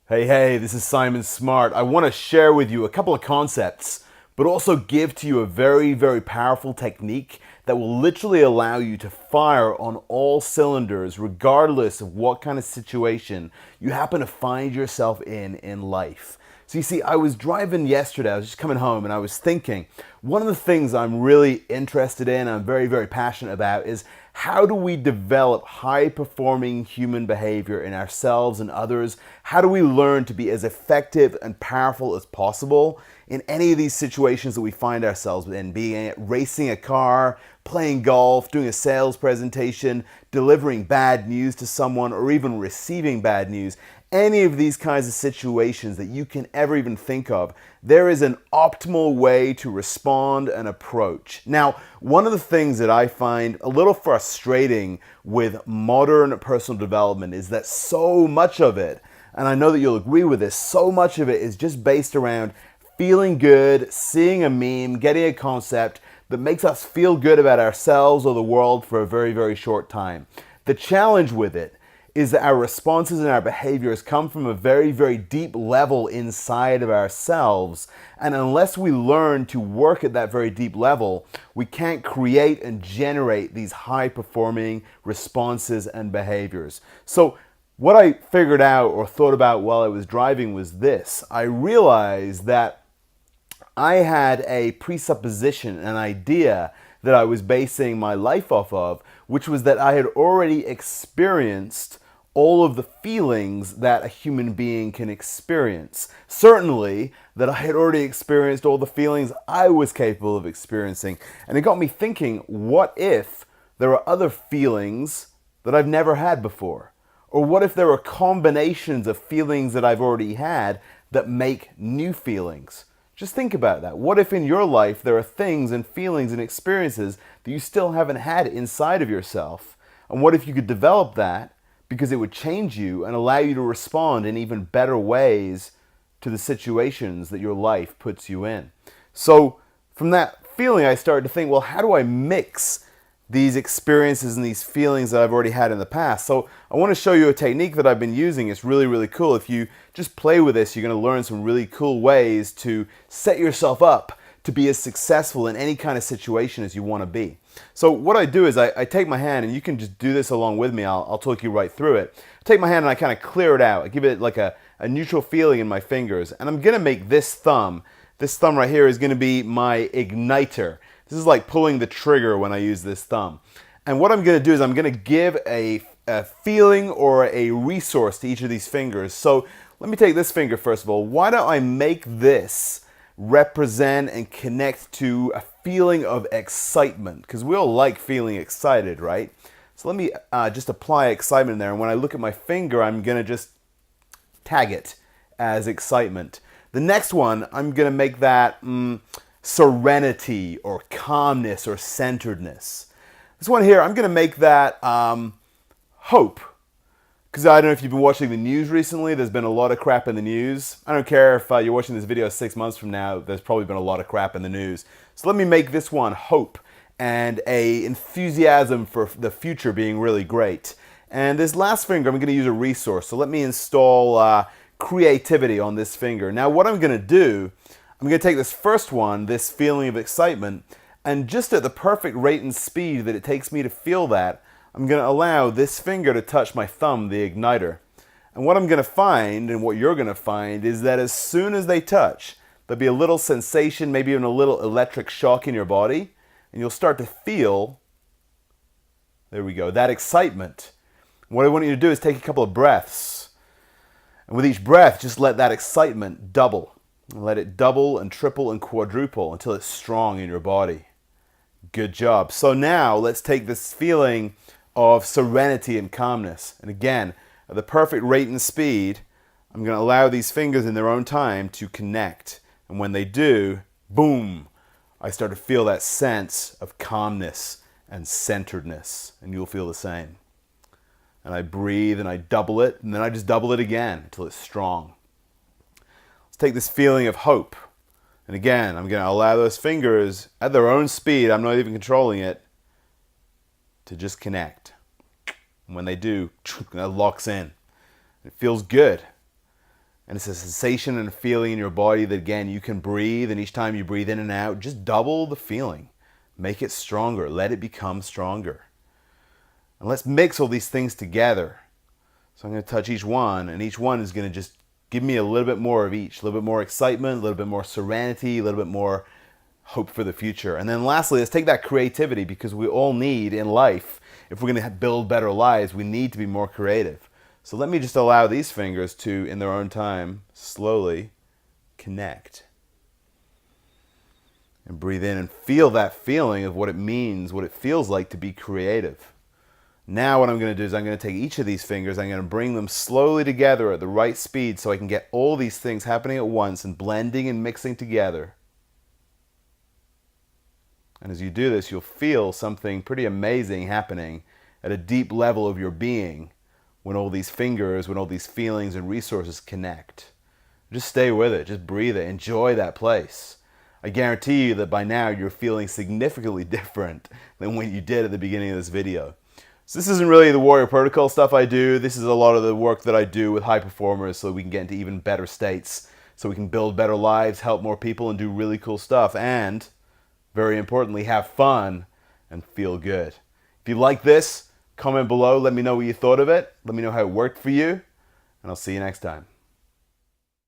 Hey, this is Simon Smart. I want to share with you a couple of concepts, but also give to you a very powerful technique that will literally allow you to fire on all cylinders, regardless of what kind of situation you happen to find yourself in life. So you see, I was driving yesterday, I was just coming home, and I was thinking, one of the things I'm really interested in, I'm very passionate about, is how do we develop high-performing human behavior in ourselves and others? How do we learn to be as effective and powerful as possible in any of these situations that we find ourselves in, being it racing a car, playing golf, doing a sales presentation, delivering bad news to someone, or even receiving bad news? Any of these kinds of situations that you can ever even think of, there is an optimal way to respond and approach. Now, one of the things that I find a little frustrating with modern personal development is that so much of it, and I know that you'll agree with this, so much of it is just based around feeling good, seeing a meme, getting a concept that makes us feel good about ourselves or the world for a very short time. The challenge with it is that our responses and our behaviors come from a very deep level inside of ourselves. And unless we learn to work at that very deep level, we can't create and generate these high-performing responses and behaviors. So what I figured out or thought about while I was driving was this. I realized that I had a presupposition, an idea that I was basing my life off of, which was that I had already experienced all of the feelings that a human being can experience. Certainly, that I had already experienced all the feelings I was capable of experiencing. And it got me thinking, what if there are other feelings that I've never had before? Or what if there are combinations of feelings that I've already had that make new feelings? Just think about that. What if in your life there are things and feelings and experiences that you still haven't had inside of yourself? And what if you could develop that because it would change you and allow you to respond in even better ways to the situations that your life puts you in? So from that feeling, I started to think, well, how do I mix these experiences and these feelings that I've already had in the past? So I want to show you a technique that I've been using. It's really cool. If you just play with this, you're going to learn some really cool ways to set yourself up to be as successful in any kind of situation as you want to be. So what I do is I take my hand, and you can just do this along with me. I'll talk you right through it. I take my hand and I kind of clear it out. I give it like a neutral feeling in my fingers. And I'm going to make this thumb right here is going to be my igniter. This is like pulling the trigger when I use this thumb. And what I'm going to do is I'm going to give a feeling or a resource to each of these fingers. So let me take this finger first of all. Why don't I make this represent and connect to a feeling of excitement? Because we all like feeling excited, right? So let me just apply excitement in there. And when I look at my finger, I'm going to just tag it as excitement. The next one, I'm going to make that serenity or calmness or centeredness. This one here, I'm going to make that hope. Because I don't know if you've been watching the news recently, there's been a lot of crap in the news. I don't care if you're watching this video 6 months from now, there's probably been a lot of crap in the news. So let me make this one hope and a enthusiasm for the future being really great. And this last finger, I'm going to use a resource. So let me install creativity on this finger. Now what I'm going to do, I'm going to take this first one, this feeling of excitement, and just at the perfect rate and speed that it takes me to feel that, I'm going to allow this finger to touch my thumb, the igniter. And what I'm going to find, and what you're going to find, is that as soon as they touch, there'll be a little sensation, maybe even a little electric shock in your body, and you'll start to feel, there we go, that excitement. What I want you to do is take a couple of breaths. And with each breath, just let that excitement double. Let it double and triple and quadruple until it's strong in your body. Good job. So now let's take this feeling of serenity and calmness. And again, at the perfect rate and speed, I'm going to allow these fingers in their own time to connect. And when they do, boom, I start to feel that sense of calmness and centeredness. And you'll feel the same. And I breathe and I double it, and then I just double it again until it's strong. Let's take this feeling of hope. And again, I'm going to allow those fingers at their own speed, I'm not even controlling it, to just connect. And when they do, it locks in. It feels good. And it's a sensation and a feeling in your body that, again, you can breathe, and each time you breathe in and out, just double the feeling. Make it stronger. Let it become stronger. And let's mix all these things together. So I'm going to touch each one, and each one is going to just give me a little bit more of each. A little bit more excitement, a little bit more serenity, a little bit more hope for the future. And then lastly, let's take that creativity, because we all need in life, if we're going to build better lives, we need to be more creative. So let me just allow these fingers to, in their own time, slowly connect. And breathe in and feel that feeling of what it means, what it feels like to be creative. Now what I'm going to do is I'm going to take each of these fingers, I'm going to bring them slowly together at the right speed so I can get all these things happening at once and blending and mixing together. And as you do this, you'll feel something pretty amazing happening at a deep level of your being when all these fingers, when all these feelings and resources connect. Just stay with it, just breathe it, enjoy that place. I guarantee you that by now you're feeling significantly different than what you did at the beginning of this video. So this isn't really the Warrior Protocol stuff I do. This is a lot of the work that I do with high performers so we can get into even better states, so we can build better lives, help more people, and do really cool stuff. And, very importantly, have fun and feel good. If you like this, comment below. Let me know what you thought of it. Let me know how it worked for you. And I'll see you next time.